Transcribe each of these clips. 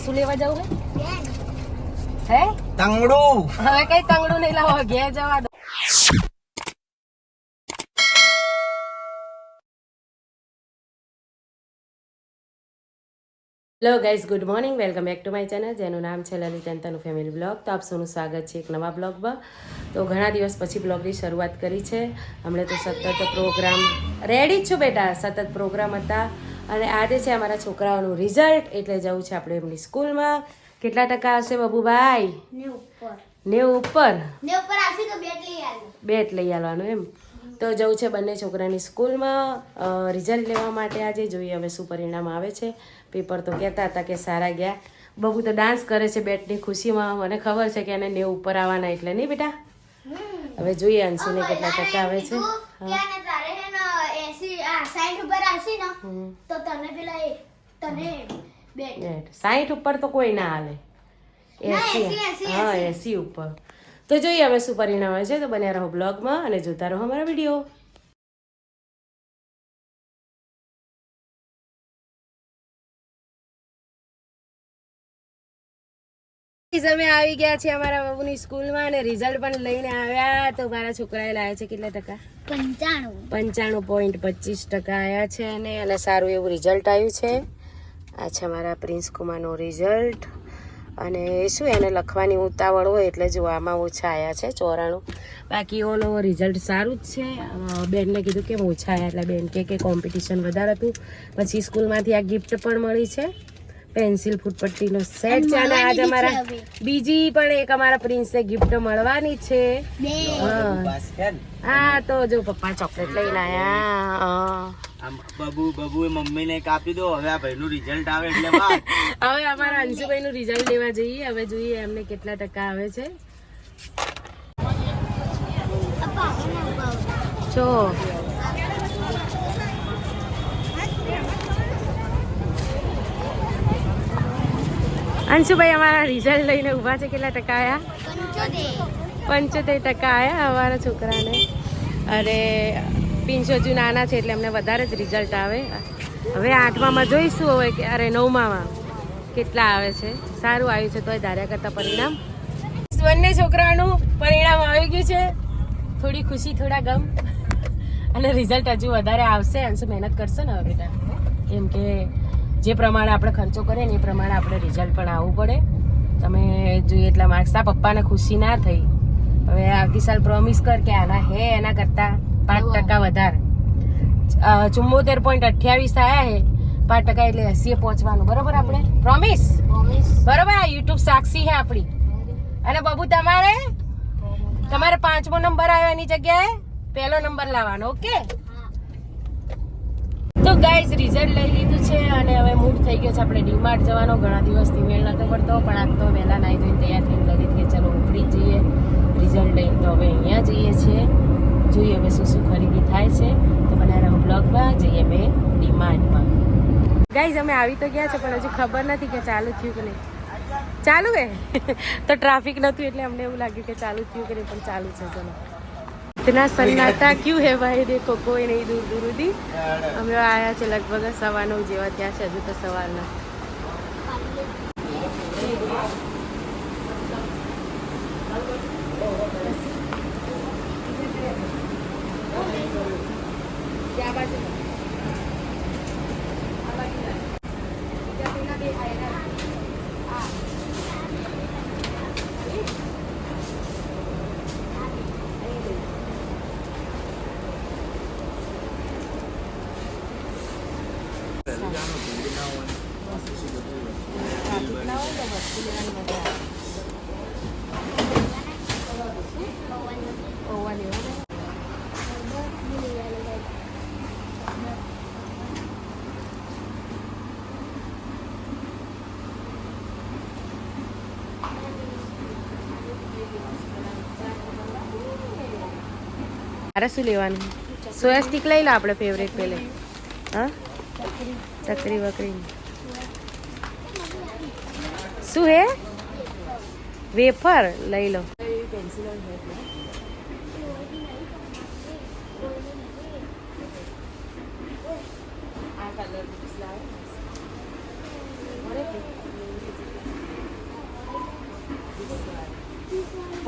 શું લેવા જવું હે તંગડું. હવે કઈ તંગડું નહીં લાવો, ઘેર જવા દો. Hello guys, good morning, welcome back to my channel જેનું નામ છે લલિત તનુ ફેમિલી બ્લોગ. તો આપ સૌનું સ્વાગત છે એક નવા બ્લોગમાં. તો ઘણા દિવસ પછી બ્લોગની શરૂઆત કરી છે. હમણાં તો સતત પ્રોગ્રામ રેડી જ છું બેટા, સતત પ્રોગ્રામ હતા. અને આજે છે અમારા છોકરાઓનું રિઝલ્ટ, એટલે જવું છે આપણે એમની સ્કૂલમાં. કેટલા ટકા હશે બાબુભાઈ? 90 ઉપર. બેટ લઈ આવવાનું એમ. તો જવું છે બંને છોકરાની સ્કૂલમાં રિઝલ્ટ લેવા માટે. આજે જોઈએ હવે શું પરિણામ આવે છે. પેપર તો કહેતા હતા કે સારા ગયા. બબુ તો ડાન્સ કરે છે બેટની ખુશીમાં. મને ખબર છે કે એને 90 ઉપર આવવાના, એટલે નહીં બેટા? હવે જોઈએ અંશુને કેટલા ટકા આવે છે. 60 ઉપર તો કોઈ ના આવે. 80, હા 80 ઉપર. તો જોઈએ હવે શું પરિણામ આવે છે. તો બન્યા રહો બ્લોગમાં અને જોતા રહો અમારા વિડીયો. અમે આવી ગયા છીએ અમારા બાબુની સ્કૂલમાં અને રિઝલ્ટ પણ લઈને આવ્યા. તો મારા છોકરાએ લાવ્યા છે કેટલા ટકા? 95.25% આવ્યા છે અને સારું એવું રિઝલ્ટ આવ્યું છે. આ છે મારા પ્રિન્સ કુમારનું રિઝલ્ટ. અને શું એને લખવાની ઉતાવળ હોય એટલે જો આમાં ઓછા આવ્યા છે 94. બાકી ઓલો રિઝલ્ટ સારું જ છે. બેનને કીધું કેમ ઓછા આવ્યા, એટલે બેન કે કોમ્પિટિશન વધારે હતું. પછી સ્કૂલમાંથી આ ગિફ્ટ પણ મળી છે, પેન્સિલ ફૂટપટ્ટીનો સેટ છે. અને આજ અમારા બીજી પણ એક અમારા પ્રિન્સને ગિફ્ટ મળવાની છે. હા તો જો પપ્પા ચોકલેટ લઈને આયા. બબુએ મમ્મીને કાપી દો. હવે આ ભાઈનું રિઝલ્ટ આવે એટલે હવે અમારા અંશુભાઈનું રિઝલ્ટ લેવા જઈએ. હવે જોઈએ એમને કેટલા ટકા આવે છે. જો અંશુભાઈ અમારા રિઝલ્ટ લઈને ઊભા છે. કેટલા ટકા આવ્યા? 75% આવ્યા અમારા છોકરાને. અરે પિંચો હજુ નાના છે એટલે અમને વધારે જ રિઝલ્ટ આવે. હવે 8મામાં જોઈશું હવે કે અરે 9મામાં કેટલા આવે છે. સારું આવ્યું છે તોય ધાર્યા કરતા પરિણામ. બંને છોકરાઓનું પરિણામ આવી ગયું છે. થોડી ખુશી, થોડા ગમ, અને રિઝલ્ટ હજુ વધારે આવશે. અંશુ મહેનત કરશે ને હવે બેટા, કેમ કે જે પ્રમાણે આપણે ખર્ચો કરીએ ને એ પ્રમાણે આપણે રિઝલ્ટ પણ આવવું પડે. તમે જોઈએ એટલા માર્ક્સ. આ પપ્પાને ખુશી ના થઈ. હવે આવતી સાલ પ્રોમિસ કર કે આના હે એના કરતાં 5% વધારે. 74.28 આવ્યા હે. 5% એટલે 80 પહોંચવાનું. બરોબર? આપણે પ્રોમિસ. બરોબર? આ યુટ્યુબ સાક્ષી હે આપણી. અને બબુ તમારે 5મો નંબર આવ્યો એની જગ્યાએ 1લો નંબર લાવવાનો. ઓકે? તો ગાઈઝ રિઝલ્ટ લઈ લીધું છે અને હવે મૂડ થઈ ગયો છે આપણે ડીમાર્ટ જવાનો. ઘણા દિવસથી મેળ નતો પડતો, પણ આજ તો વહેલા નાહી ધોઈને તૈયાર થઈને લલિત કે ચલો ઉપડી જઈએ રિઝલ્ટ લઈને. તો હવે અહીંયા જઈએ છીએ. જોઈએ હવે શું શું ખરીદી થાય છે. તો બનાવી રહો બ્લોગમાં. જઈએ અમે ડીમાર્ટમાં. ગાઈઝ અમે આવી તો ગયા છે પણ હજુ ખબર નથી કે ચાલુ થયું કે નહીં. ચાલુ હે તો ટ્રાફિક નહોતું એટલે અમને એવું લાગ્યું કે ચાલુ થયું કે નહીં, પણ ચાલુ છે. ચલો इतना सन्नाटा क्यों है भाई? देखो कोई नहीं दूर दूर उदी. हम आया છે લગભગ 9:15 જેવા ત્યાં છે. હજુ તો સવારના મારે શું લેવાનું? સોયા સ્ટીક લઈ લો આપણે ફેવરેટ પેલે. હા ચકરી વકરી શું હે? વેફર લઈ લો.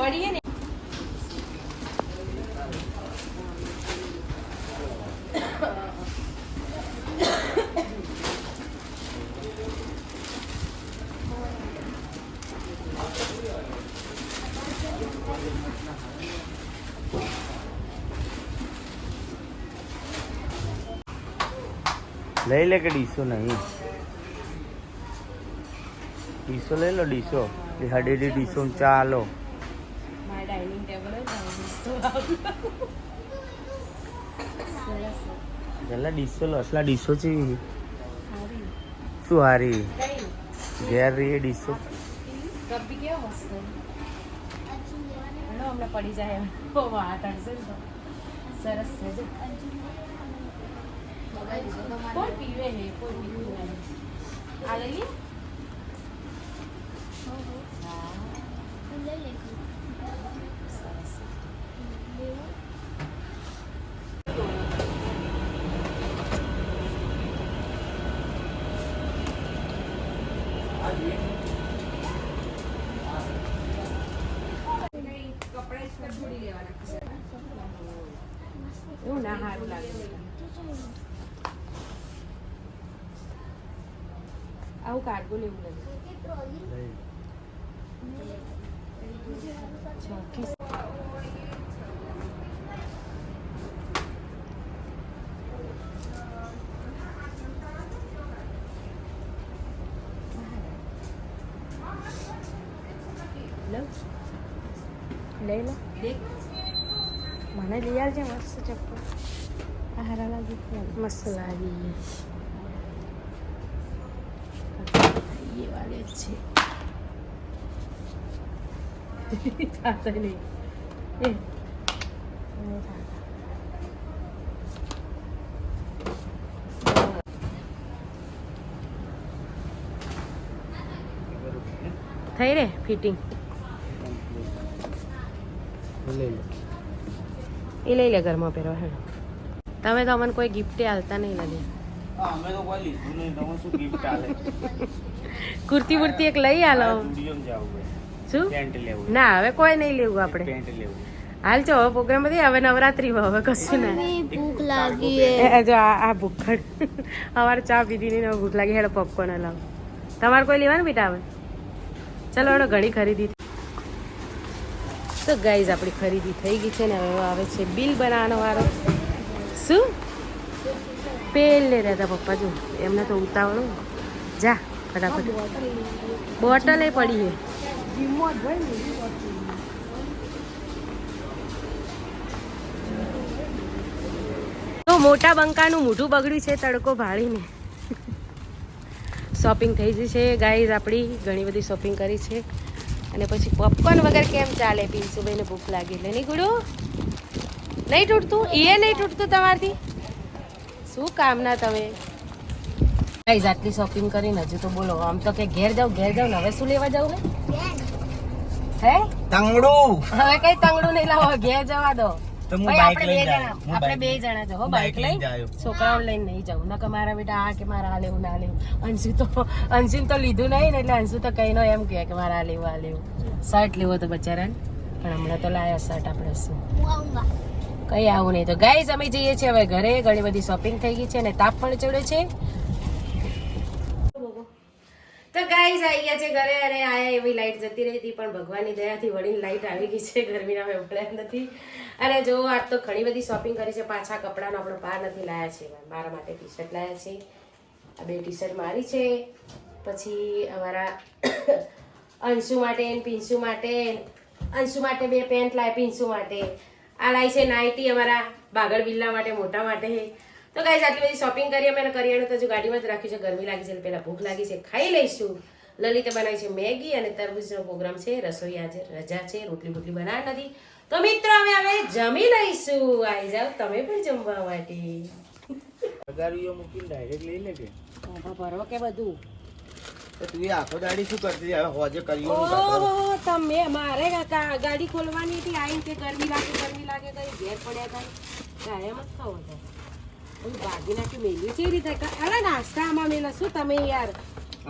પડીએ ને લઈ લે કે ડીસો નહીં ડીસો લઈ લો ડીસો હડેલી ડીસો ચાલો મારા ડાઇનિંગ ટેબલ પેલા ડીસો લો અસલા ડીસો છે શું હારી ઘેર રહી ડીસો કપી કેવો મસ્ત હમણાં પડી જાય વાત હશે ને તો સરસ છે જો કોઈ પીવે હે કોઈ પીવું નહીં આ લઈ લે સરસ એવું ના સારું લાગે આવું કાર્ગો લેવું લાગે લઈ લો મને લઈ આવજે મસ્ત ચપ્પલ હારા લાગી મસ્ત લાગી એ વાલે છે થતા નહીં એ થઈ રે ફિટિંગ એ લઈ લે ઘરમાં પહેરવા હે તમે તો અમને કોઈ ગિફ્ટે આલતા નહીં લાગે અમે તો કોઈ લીધું નહીં તમે શું ગિફ્ટ આલે કુર્તી બુર્તી એક લઈ આલો સ્ટુડિયોમાં જાવ શું પેન્ટ લેવું ના હવે કોઈ નહીં લેવું આપણે પેન્ટ લેવું હાલ જો હવે પ્રોગ્રામ બધી હવે નવરાત્રીમાં હવે કશું ના ભૂખ લાગી જો આ ભૂખડ અમારે ચા પીધી નહીં ભૂખ લાગી હેડો પોપકોર્ન હલાવ તમારે કોઈ લેવાનું બેટા આવે ચલો હેડો ઘણી ખરીદી તો ગાઈઝ આપણી ખરીદી થઈ ગઈ છે ને હવે આવે છે બિલ બનાવવાનો વારો શું પેલે રહેતા પપ્પા જો એમને તો ઉતાવળું જા ફટાફટ બોટલ એ પડી છે તો મોટા બંકાનું મોઢું બગડ્યું છે તડકો ભાળીને શોપિંગ થઈ ગઈ છે ગાઈઝ આપણી ઘણી બધી શોપિંગ કરી છે અને પછી પોપકોર્ન વગર કેમ ચાલે પિન્સુભાઈને ભૂખ લાગી એટલે નહીં ગુડું નહીં તૂટતું એ નહીં તૂટતું તમારથી શું કામના તમે ગાઈઝ આટલી શોપિંગ કરીને હજુ તો બોલો આમ તો કે ઘેર જાવ ને હવે શું લેવા જાવ હે તંગડું હવે કઈ તંગડું નહીં લાવો ઘેર જવા દો તો હું ભાઈ, બાઈક આપણે લઈને બે જાઉં. જણા આપણે બે જણા જો હો બાઈક લઈ જાયો. છોકરાઓને લઈને નહીં જાઉં નકર મારા બેટા આ કે મારા આ લેવું ના લેવું અંશુ તો લીધું નહીં ને એટલે અંશુ તો કઈ નો એમ કહે કે મારે આ લેવું શર્ટ લેવો તો બચારાને પણ હમણાં તો લાયા શર્ટ આપણે શું કઈ આવું નહીં તો ગાઈઝ અમે જઈએ છીએ હવે ઘરે ઘણી બધી શોપિંગ થઈ ગઈ છે અને તાપ પણ ચડ્યો છે તો ગાઈઝ આવી ગયા છે ઘરે અને આયા એવી લાઈટ જતી રહી હતી પણ ભગવાનની દયાથી વળીને લાઈટ આવી ગઈ છે ગરમીના હવે ઉભળ્યા નથી અને જો આજ તો ઘણી બધી શોપિંગ કરી છે પાછા કપડાનો આપણો પાર નથી લાયા છે મારા માટે ટી શર્ટ લાયા છે આ બે ટી શર્ટ મારી છે પછી અમારા અંશુ માટે પિન્સુ માટે અંશુ માટે બે પેન્ટ લાય પિન્સુ માટે આ લાવી છે નાઇટી અમારા બાગડ બિલ્લા માટે મોટા માટે તો ગાઈઝ આટલી બધી શોપિંગ કરી અમે કરિયાણું તો હજુ ગાડીમાં જ રાખ્યું છે ગરમી લાગી છે પહેલાં ભૂખ લાગી છે ખાઈ લઈશું લલિતે બનાવી છે મેગી અને તરબૂચનો પ્રોગ્રામ છે રસોઈ આજે રજા છે રોટલી બોટલી બનાવવા નથી તો મિત્રો અમે હવે જમી લઈશું આવી જાઓ તમે પણ જમવા માટે પગારીઓ મૂકીને ડાયરેક્ટ લઈ લે કે ભરો કે બધું તો તું એ આખો દાડી શું કરતી હવે હોજે કર્યો ઓહો તમે મારે ગાડી ખોલવાની હતી આઈને કે ગરમી લાગે કઈ ઘેર પડ્યા હતા કાયમ જ ખાવો હતો ભાગી નાખી મેલ્યું છે રીતે અરે નાસ્તામાં મેલા શું તમે યાર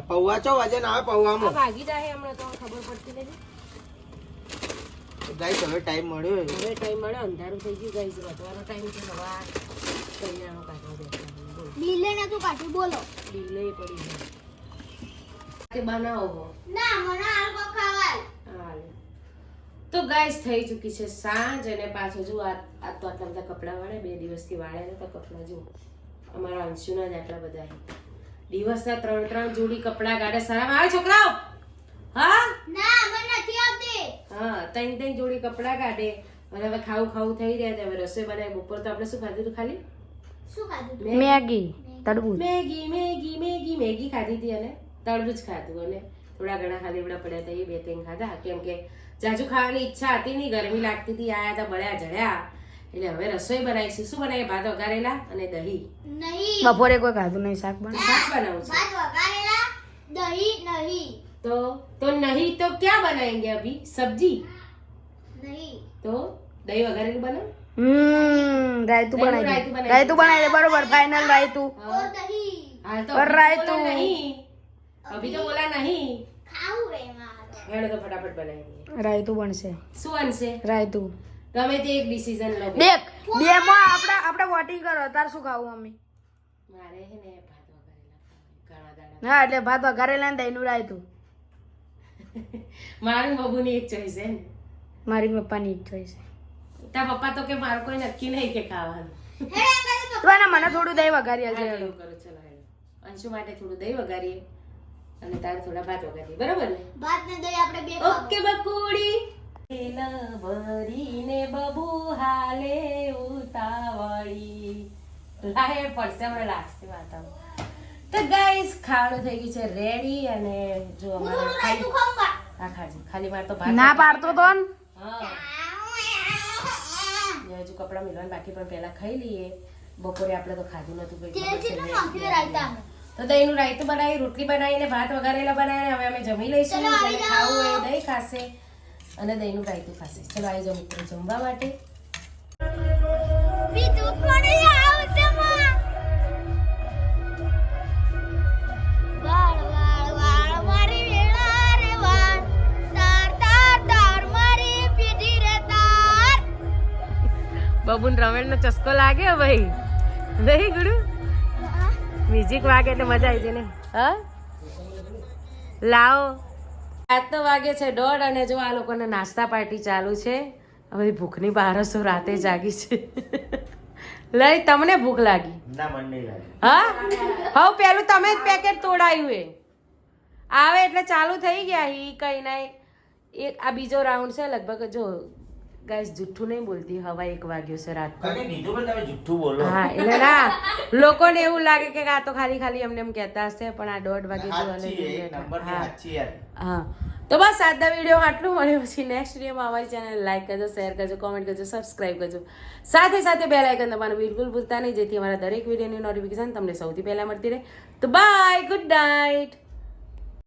પૌવા ચો વજન આવે પૌવામાં ભાગી જાય હમણાં તો ખબર પડતી નથી ગાઈસ હવે ટાઈમ મળ્યો હવે ટાઈમ મળ્યો, અંધારું થઈ ગયું ગાઈસ, વધવાનો ટાઈમ છે. સવાર કરિયાણું કાઢવા બેઠા બોલો. બિલે નતું કાઢ્યું બોલો. ડીલે પડી જાય તે બનાવો. ના મને આલકો ખાવાય. હાલે. તો ગાઈસ થઈ ચૂકી છે સાંજ અને પાછું જો આ તો આટલા બધા કપડાં વાળે 2 દિવસથી વાળેલા તો કપડાં જો અમારા અંશુના જ આટલા બધા દિવસના 3 જોડી કપડાં કાઢે. શરમ આવે છોકરાઓ? હા ના મને નથી આવતી. હા 3 જોડી કપડાં કાઢે અને હવે ખાવું થઈ રહ્યા છે. હવે રસોઈ બનાવી. બપોર તો આપણે શું ખાધું હતું? ખાલી શું ખાધું? મેગી તરબૂચ. મેગી ખાધી હતી અને તરબૂચ ખાધું અને થોડા ઘણા ખાલીવડા પડ્યા હતા એ 2-3 ખાધા. કેમ કે જાજુ ખાવાની ઈચ્છા હતી નહીં, ગરમી લાગતી હતી, આયા હતા બળ્યા જડ્યા. એટલે હવે રસોઈ બનાવીશું. શું બનાવીએ? ભાત વઘારેલા અને દહીં. નહીં બપોરે કોઈ ખાધું નહીં, શાક બનાવ. શાક બનાવું છું. ભાત વઘારેલા દહીં નહીં. તો નહીં તો ક્યાં બનાएंगे अभी? सब्जी. નહીં તો દહીં વઘારેલું બનાવ. રાયતું રાયતું બનાવી બનાવી. રાયતું બનાવી દે. બરોબર, ફાઇનલ રાયતું. ઓર દહીં હાલ તો और अभी रायतू. बोला नहीं. अभी तो बोला नहीं. ખાવું રે મારો. હેડો તો ફટાફટ બનાવી દઈએ. રાયતું બનશે. શું બનશે? રાયતું. ગમે તે એક ડિસિઝન લો. દેખ, બે માં આપણે વોટિંગ કરો. તાર શું ખાવું મમ્મી? મારે છે ને ભાત વઘારેલા ઘણા દાડા. હા, એટલે ભાત વઘારેલા ને દહીંનું રાયતું. મારું બબુની એક ચોઈસ છે ને. મારી પપ્પાની ઈચ્છા છે. તારા પપ્પા તો કે મારું કોઈ નક્કી નહીં કે ખાવાનું. તો એને મને થોડું દહીં વઘારી હા, આવશે. એવું કરો. ચલો હેડો. અંશુ માટે થોડું દહીં વઘારીએ અને તારે થોડા ભાત વઘારીએ. બરાબર ને? ભાત ને દહીં આપણે બે ખાવું. ઓકે બકુડી. તેલ ભરીને બબુ હાલે ઉતાવળી. લાહે પડશે હમણાં લાગશે વાતાવરણ. તો ગાઈસ ખાવાનું થઈ ગયું છે રેડી અને જો હું અમારે થોડું રાયતું ખાઉંગા. હા ખાજી ખાલી માર તો ભાત ના પાડતો તો ને. હા હજુ કપડાં મિલવાનું બાકી પણ પહેલા ખાઈ લઈએ. બપોરે આપણે તો ખાધું નતું તેલ કંઈ. કેટલું નાખ્યું રાયતામાં? તો દહીંનું રાયતું બનાવી, રોટલી બનાવીને ભાત વઘારેલા બનાવીને હવે અમે જમી લઈશું. ચલો, આવી જેને જાઓ. ખાવું હોય એ દહીં ખાશે અને દહીંનું રાયતું ખાશે. ચલો આવી જાઓ મિત્રો જમવા માટે. બીજું કોણી આવશે માં? વાળ વાળ વાળ મારી વેળા રે વાળ. તાર તાર તાર મારી પીધી રે તાર. બબુન રમેશનો ચસ્કો લાગે ભાઈ. નહીં ગુડુ મ્યુઝિક વાગે એટલે મજા આવી જાય ને. હા લાવો. રાતનો વાગે છે 1:30 અને જો આ લોકોને નાસ્તા પાર્ટી ચાલુ છે. હવે ભૂખની બારસો રાતે જાગી છે. લઈ તમને ભૂખ લાગી? ના મન નહીં લાગે. હા હવે પેલું તમે જ પેકેટ તોડાયું એ આવે એટલે ચાલુ થઈ ગયા. ઈ કઈ ના એક આ બીજો રાઉન્ડ છે લગભગ. જો ગાઈસ જુઠ્ઠું નહીં બોલતી, હવા 1 વાગ્યો છે રાત. કને કીધું પણ તમે જુઠ્ઠું બોલો. હા એટલે ના લોકોને એવું લાગે કે આ તો ખાલી એમને એમ કહેતા હશે પણ આ 1:30 વાગે જો સાચી એક નંબરની હા સાચી યાર. હા તો બસ આજના વિડીયો આટલું. મળ્યું પછી નેક્સ્ટ વિડીયોમાં અમારી ચેનલ લાઈક કરજો, શેર કરજો, કોમેન્ટ કરજો, સબસ્ક્રાઇબ કરજો. સાથે બેલ આઇકન દબાવવાનું બિલકુલ ભૂલતા નહીં, જેથી અમારા દરેક વિડીયોની નોટિફિકેશન તમને સૌથી પહેલા મળતી રહે. તો બાય, ગુડ નાઇટ.